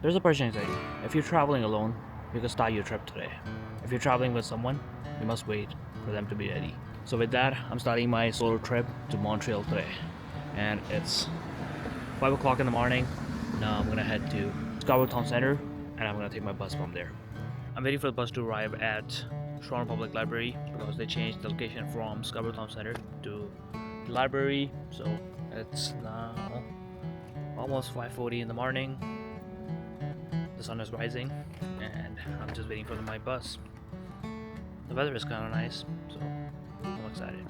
There's a person saying, if you're traveling alone, you can start your trip today. If you're traveling with someone, you must wait for them to be ready. So with that, I'm starting my solo trip to Montreal today. And it's 5 o'clock in the morning. Now I'm gonna head to Scarborough Town Center and I'm gonna take my bus from there. I'm waiting for the bus to arrive at Toronto Public Library because they changed the location from Scarborough Town Center to the library. So it's now almost 5:40 in the morning. The sun is rising and I'm just waiting for my bus. The weather is kind of nice, so I'm excited.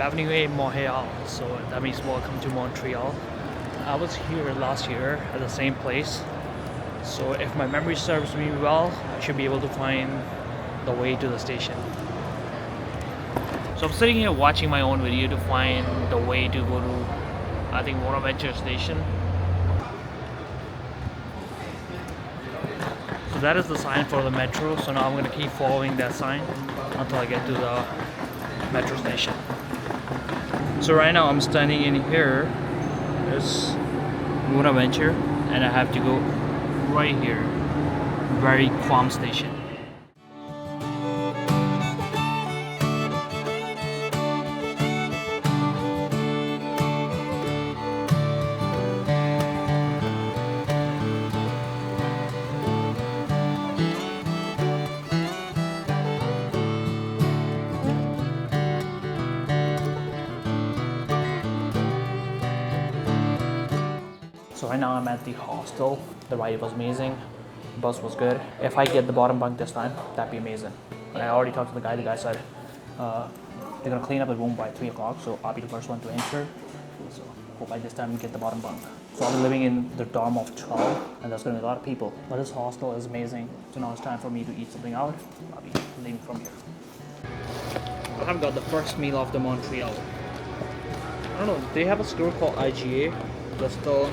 Avenue Montreal, so that means welcome to Montreal. I was here last year at the same place, so if my memory serves me well, I should be able to find the way to the station. So I'm sitting here watching my own video to find the way to go to, I think, Montreal station. So that is the sign for the metro, so now I'm going to keep following that sign until I get to the metro station. So right now I'm standing in here. There's Montreal, and I have to go right here, very Quam station. So right now I'm at the hostel. The ride was amazing. The bus was good. If I get the bottom bunk this time, that'd be amazing. And I already talked to the guy. The guy said they're gonna clean up the room by 3 o'clock, so I'll be the first one to enter. So hope by this time we get the bottom bunk. So I'll be living in the dorm of 12, and there's gonna be a lot of people. But this hostel is amazing. So now it's time for me to eat something out. I'll be leaving from here. I have got the first meal of the Montreal. I don't know. They have a store called IGA. That's still.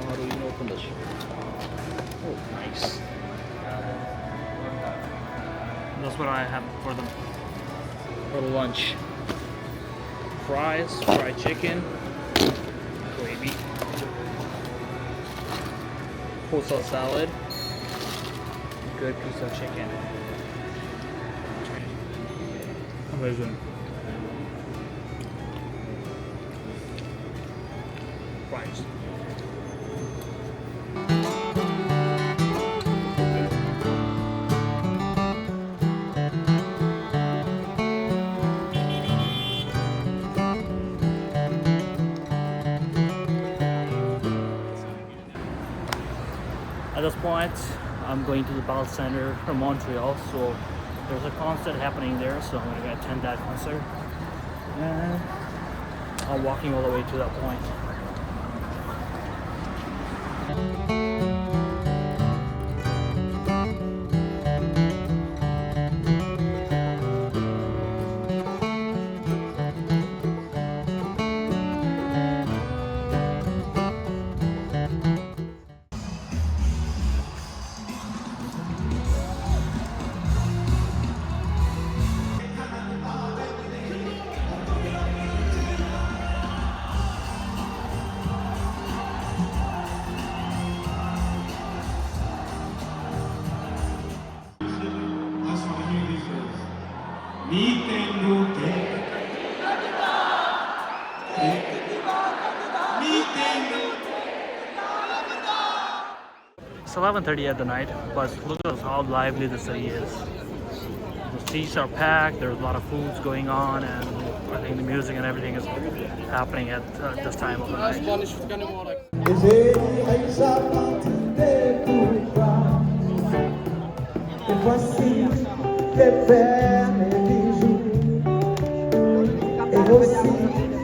How do you even open this? Oh, nice. That's what I have for the lunch. Fries, fried chicken, gravy, coleslaw salad, good piece of chicken. Amazing. Fries. At this point, I'm going to the Bell Center from Montreal, so there's a concert happening there, so I'm going to attend that concert. And I'm walking all the way to that point. It's 11:30 at the night, but look at how lively the city is. The streets are packed, there's a lot of foods going on, and I think the music and everything is happening at this time of the night. Et voici les perles et les bijoux. Et voici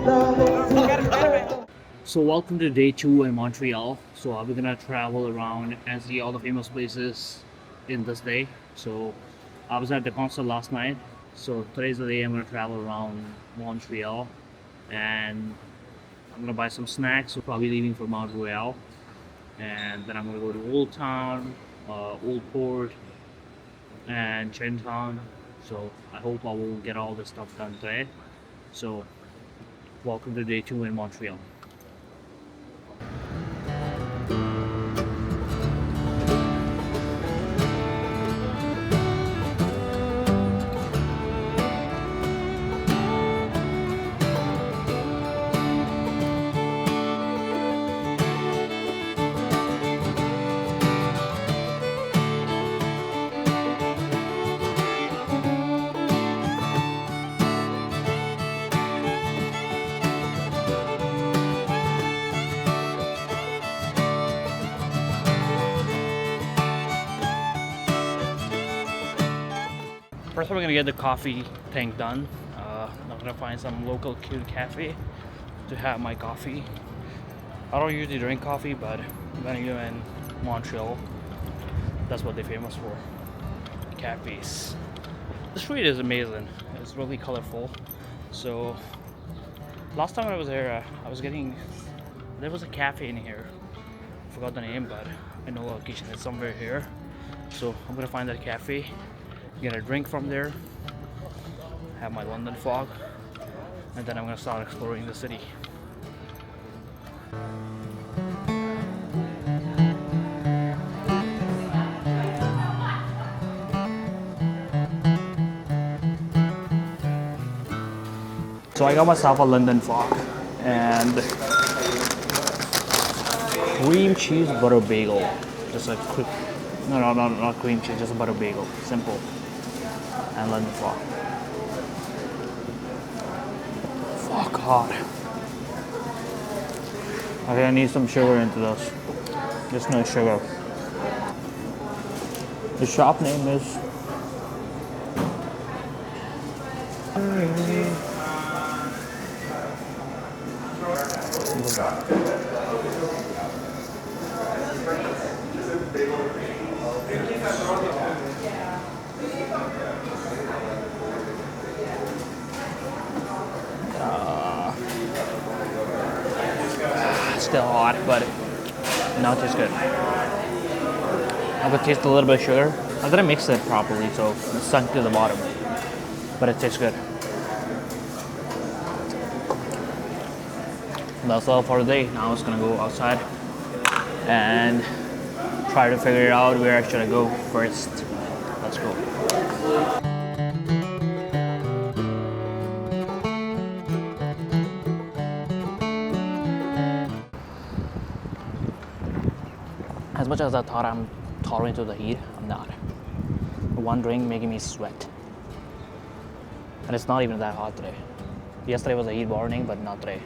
l'aventure. So welcome to day 2 in Montreal. So we're gonna travel around and see all the famous places in this day. So I was at the concert last night. So today's the day I'm gonna travel around Montreal, and I'm gonna buy some snacks. So probably leaving for Montreal, and then I'm gonna go to Old Town, Old Port, and Chinatown. So I hope I will get all this stuff done today. So welcome to day 2 in Montreal. First, we're gonna get the coffee thing done. I'm gonna find some local cute cafe to have my coffee. I don't usually drink coffee, but when you're in Montreal, that's what they're famous for. Cafes. The street is amazing. It's really colorful. So last time I was here, there was a cafe in here. I forgot the name, but I know the location is somewhere here. So I'm gonna find that cafe, get a drink from there, have my London fog, and then I'm gonna start exploring the city. So I got myself a London fog and cream cheese butter bagel. Just a quick, no, not cream cheese, just a butter bagel, simple. And London fog. Fuck hot. Okay, I need some sugar into this. Just no sugar. The shop name is still hot, but now it tastes good. I could taste a little bit of sugar. I didn't mix it properly, so it sunk to the bottom. But it tastes good. That's all for the day. Now I'm just gonna go outside and try to figure out where I should go first. Let's go. As much as I thought I'm tolerant to the heat, I'm not. One drink making me sweat. And it's not even that hot today. Yesterday was a heat warning, but not today.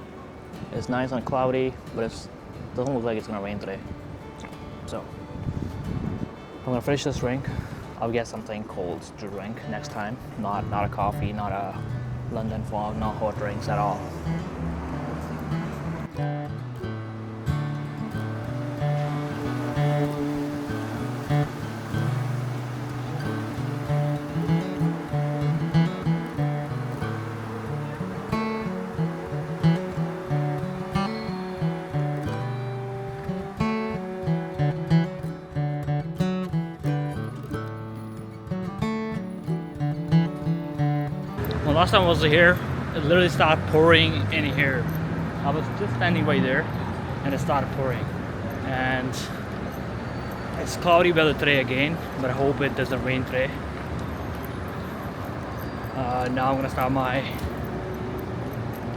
It's nice and cloudy, but it doesn't look like it's gonna rain today. So, I'm gonna finish this drink. I'll get something cold to drink next time. Not a coffee, not a London fog, not hot drinks at all. When last time I was here, it literally started pouring in here. I was just standing right there and it started pouring. And it's cloudy weather today again, but I hope it doesn't rain today. Now I'm gonna start my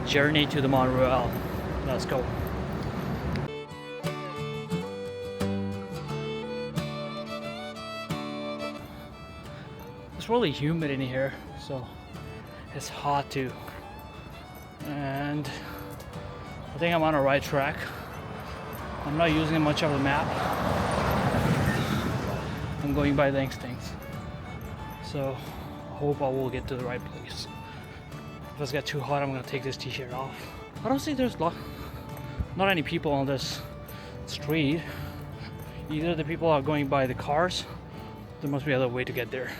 journey to the Montreal. Let's go. It's really humid in here, so it's hot too. And I think I'm on the right track. I'm not using much of the map. I'm going by the instincts. So I hope I will get to the right place. If it's get too hot, I'm gonna take this t-shirt off. I don't see there's not any people on this street. Either the people are going by the cars, there must be other way to get there.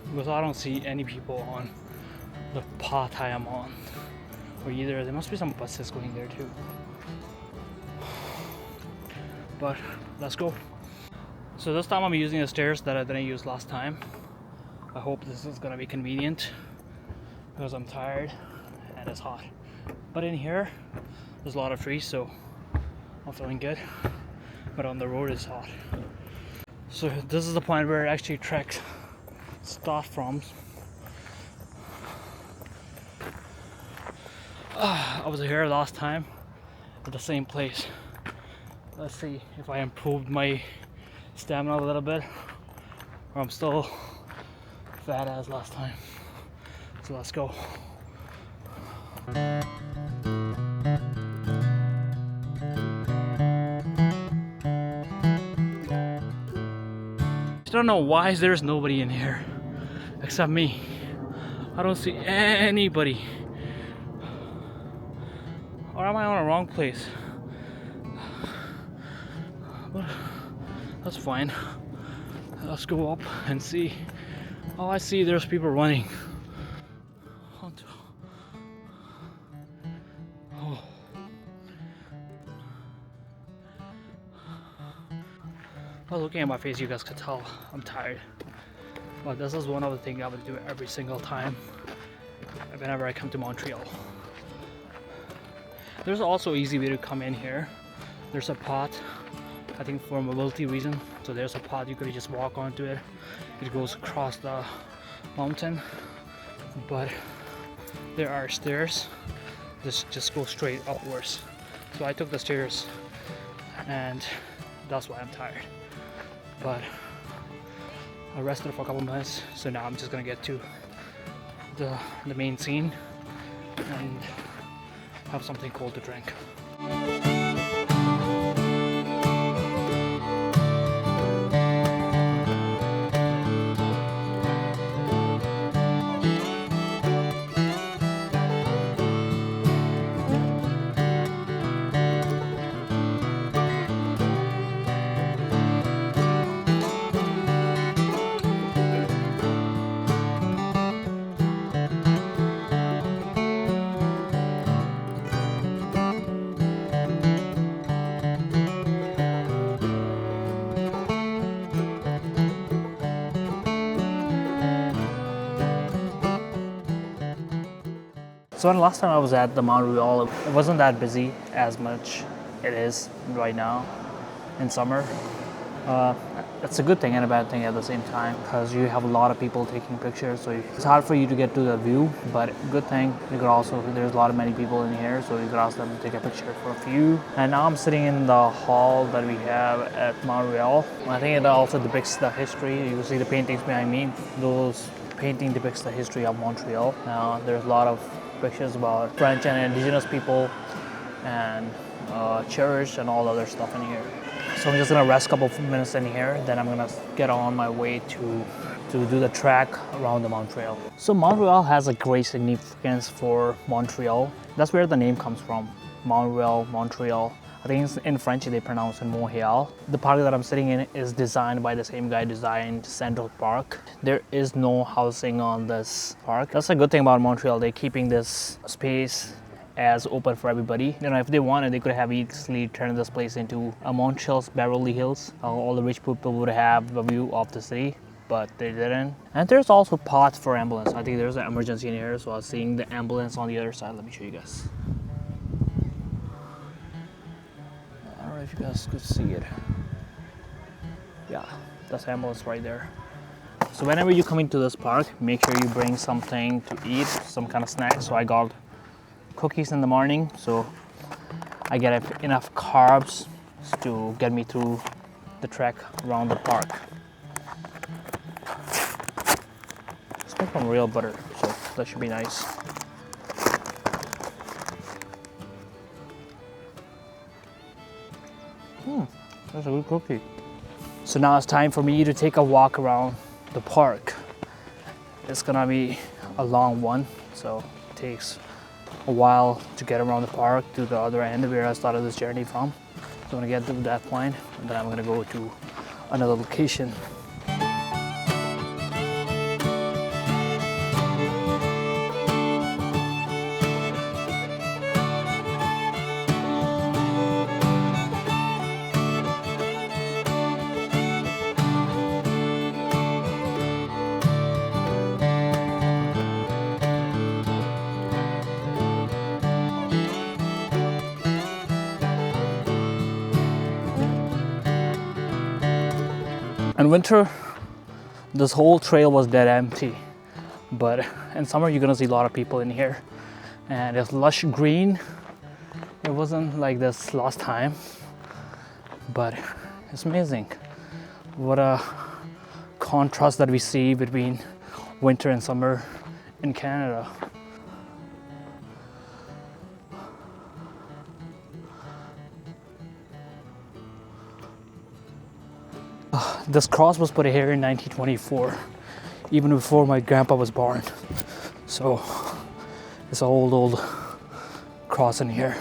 Because I don't see any people on the path I am on. Or either there must be some buses going there too. But let's go. So this time I'm using the stairs that I didn't use last time. I hope this is gonna be convenient because I'm tired and it's hot. But in here, there's a lot of trees, so I'm feeling good. But on the road it's hot. So this is the point where actually trek start from. I was here last time at the same place. Let's see if I improved my stamina a little bit, or I'm still fat as last time. So let's go. I don't know why there's nobody in here except me. I don't see anybody. Or am I on the wrong place? But that's fine. Let's go up and see. Oh, I see there's people running. Oh. Well, looking at my face, you guys could tell I'm tired. But this is one of the things I would do every single time whenever I come to Montreal. There's also an easy way to come in here. There's a path, I think for mobility reason. So there's a path, you could just walk onto it. It goes across the mountain. But there are stairs. This just goes straight upwards. So I took the stairs and that's why I'm tired. But I rested for a couple minutes, so now I'm just gonna get to the main scene and have something cold to drink. So when last time I was at the Montreal, it wasn't that busy as much it is right now in summer. It's a good thing and a bad thing at the same time because you have a lot of people taking pictures, so it's hard for you to get to the view. But good thing, you could also, there's a lot of many people in here, so you could ask them to take a picture for a few. And now I'm sitting in the hall that we have at Montreal. I think it also depicts the history. You can see the paintings behind me. Those painting depicts the history of Montreal. Now there's a lot of pictures about French and Indigenous people and cherish and all other stuff in here. So I'm just gonna rest a couple of minutes in here, then I'm gonna get on my way to do the trek around the Montreal. So Montreal has a great significance for Montreal. That's where the name comes from, Montreal. I think in French they pronounce it Montreal. The park that I'm sitting in is designed by the same guy who designed Central Park. There is no housing on this park. That's a good thing about Montreal. They're keeping this space as open for everybody. You know, if they wanted, they could have easily turned this place into a Montreal's Beverly Hills. All the rich people would have a view of the city, but they didn't. And there's also pods for ambulance. I think there's an emergency in here, so I was seeing the ambulance on the other side. Let me show you guys. I don't know if you guys could see it. Yeah, that's ambulance right there. So whenever you come into this park, make sure you bring something to eat, some kind of snack. So I got cookies in the morning, so I get enough carbs to get me through the trek around the park. It's made from real butter, so that should be nice. That's a good cookie. So now it's time for me to take a walk around the park. It's gonna be a long one, so it takes a while to get around the park to the other end where I started this journey from. So I'm gonna get to that point, and then I'm gonna go to another location. In winter, this whole trail was dead empty, but in summer you're gonna see a lot of people in here, and it's lush green. It wasn't like this last time, but it's amazing. What a contrast that we see between winter and summer in Canada. This cross was put here in 1924, even before my grandpa was born. So it's an old cross in here.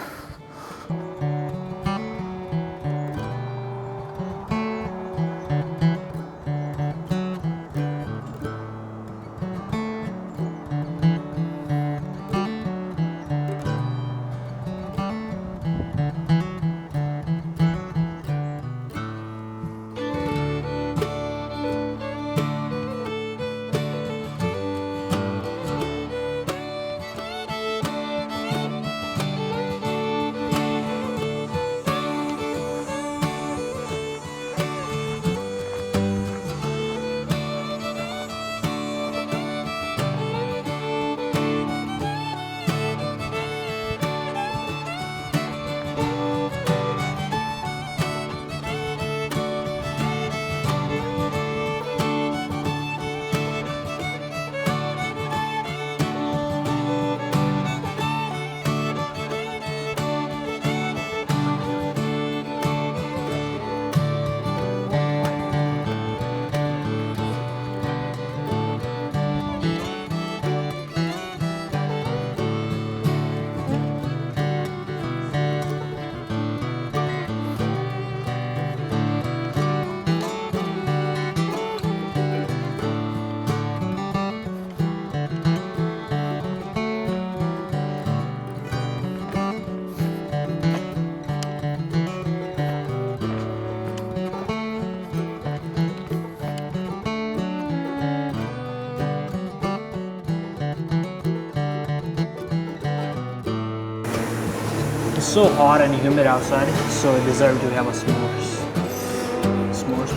It's so hot and humid outside, so it deserves to have a s'mores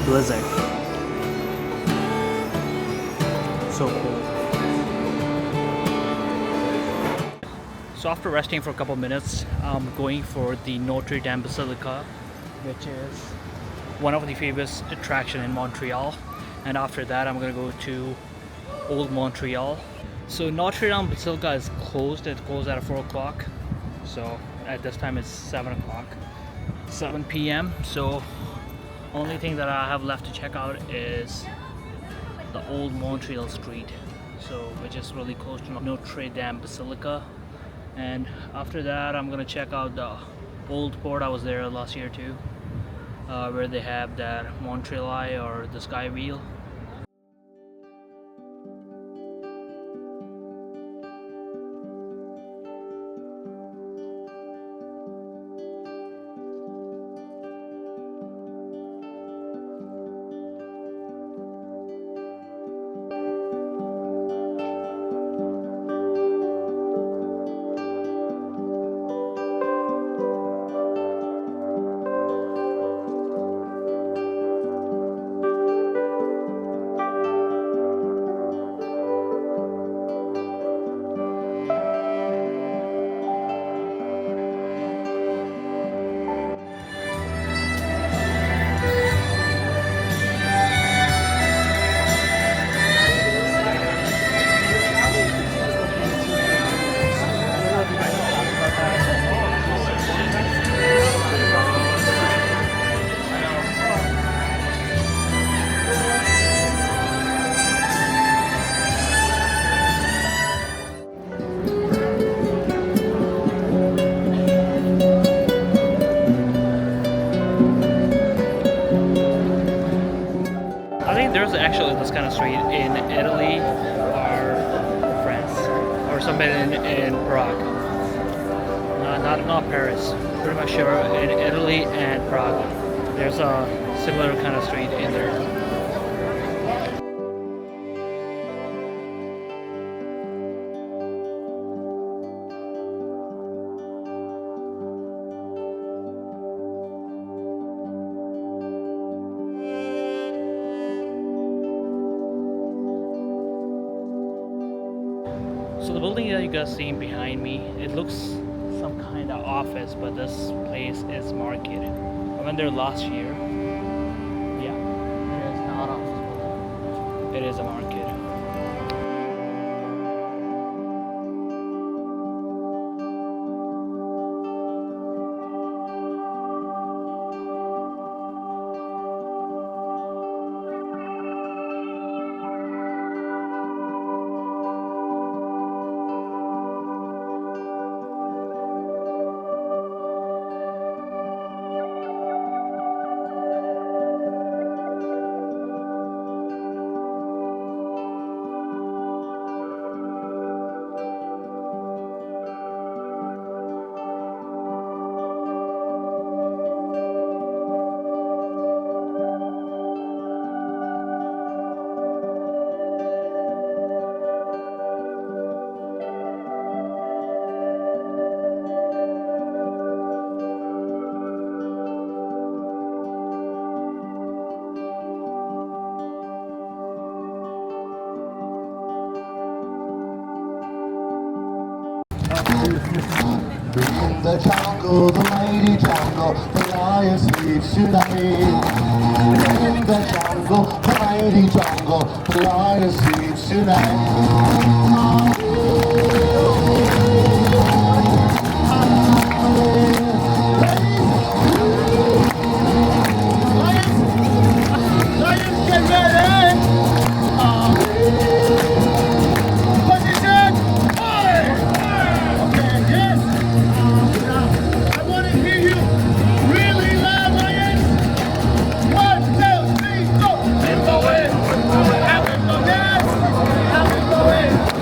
blizzard. So cool. So after resting for a couple minutes, I'm going for the Notre Dame Basilica, which is one of the famous attractions in Montreal. And after that, I'm gonna go to Old Montreal. So Notre Dame Basilica is closed. It closed at 4 o'clock. So at this time it's 7 o'clock, 7 p.m. So only thing that I have left to check out is the Old Montreal Street, so which is really close to Notre Dame Basilica. And after that, I'm gonna check out the old port. I was there last year too, where they have that Montreal Eye or the Sky Wheel. think there's actually this kind of street in Italy or France or somewhere in Prague. Not Paris. Pretty much sure in Italy and Prague. There's a similar kind of street in there. So the building that you guys see behind me, it looks some kind of office, but this place is market. I went there last year. Yeah, it is not office building. It is a market. In the jungle, the mighty jungle, the lion sleeps tonight. In the jungle, the mighty jungle, the lion sleeps tonight. Lions, get ready! Position! Okay, yes! I want to hear you really loud, Lions! 1, 2, 3, go! Out we go! Yes! Out we go!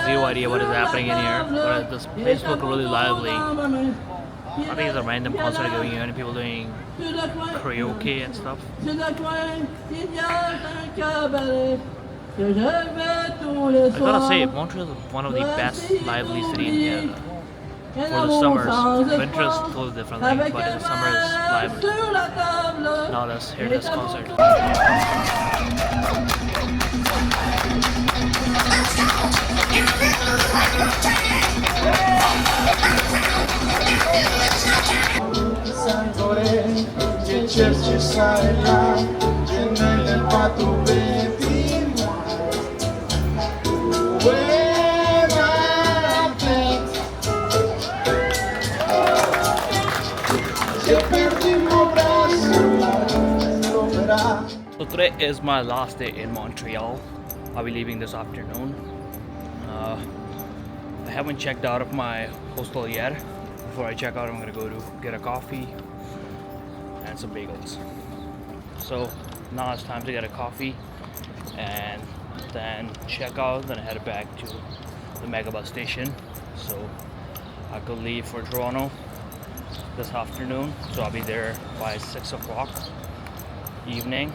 zero idea what is happening in here, but this place looks really lively. I think it's a random concert going on and people doing karaoke and stuff. I gotta say, Montreal is one of the best lively cities in Canada. For the summers, winter is totally different thing, but in the summer it's lively. Now let's hear this concert. So today is my last day in Montreal. I'll be leaving this afternoon. I haven't checked out of my hostel yet. Before I check out, I'm gonna go to get a coffee and some bagels. So now it's time to get a coffee and then check out, then head back to the megabus station. So I could leave for Toronto this afternoon, so I'll be there by 6 o'clock evening.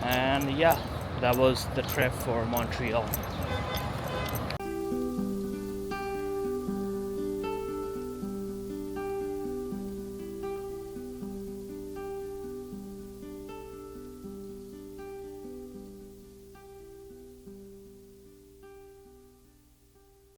And yeah, that was the trip for Montreal.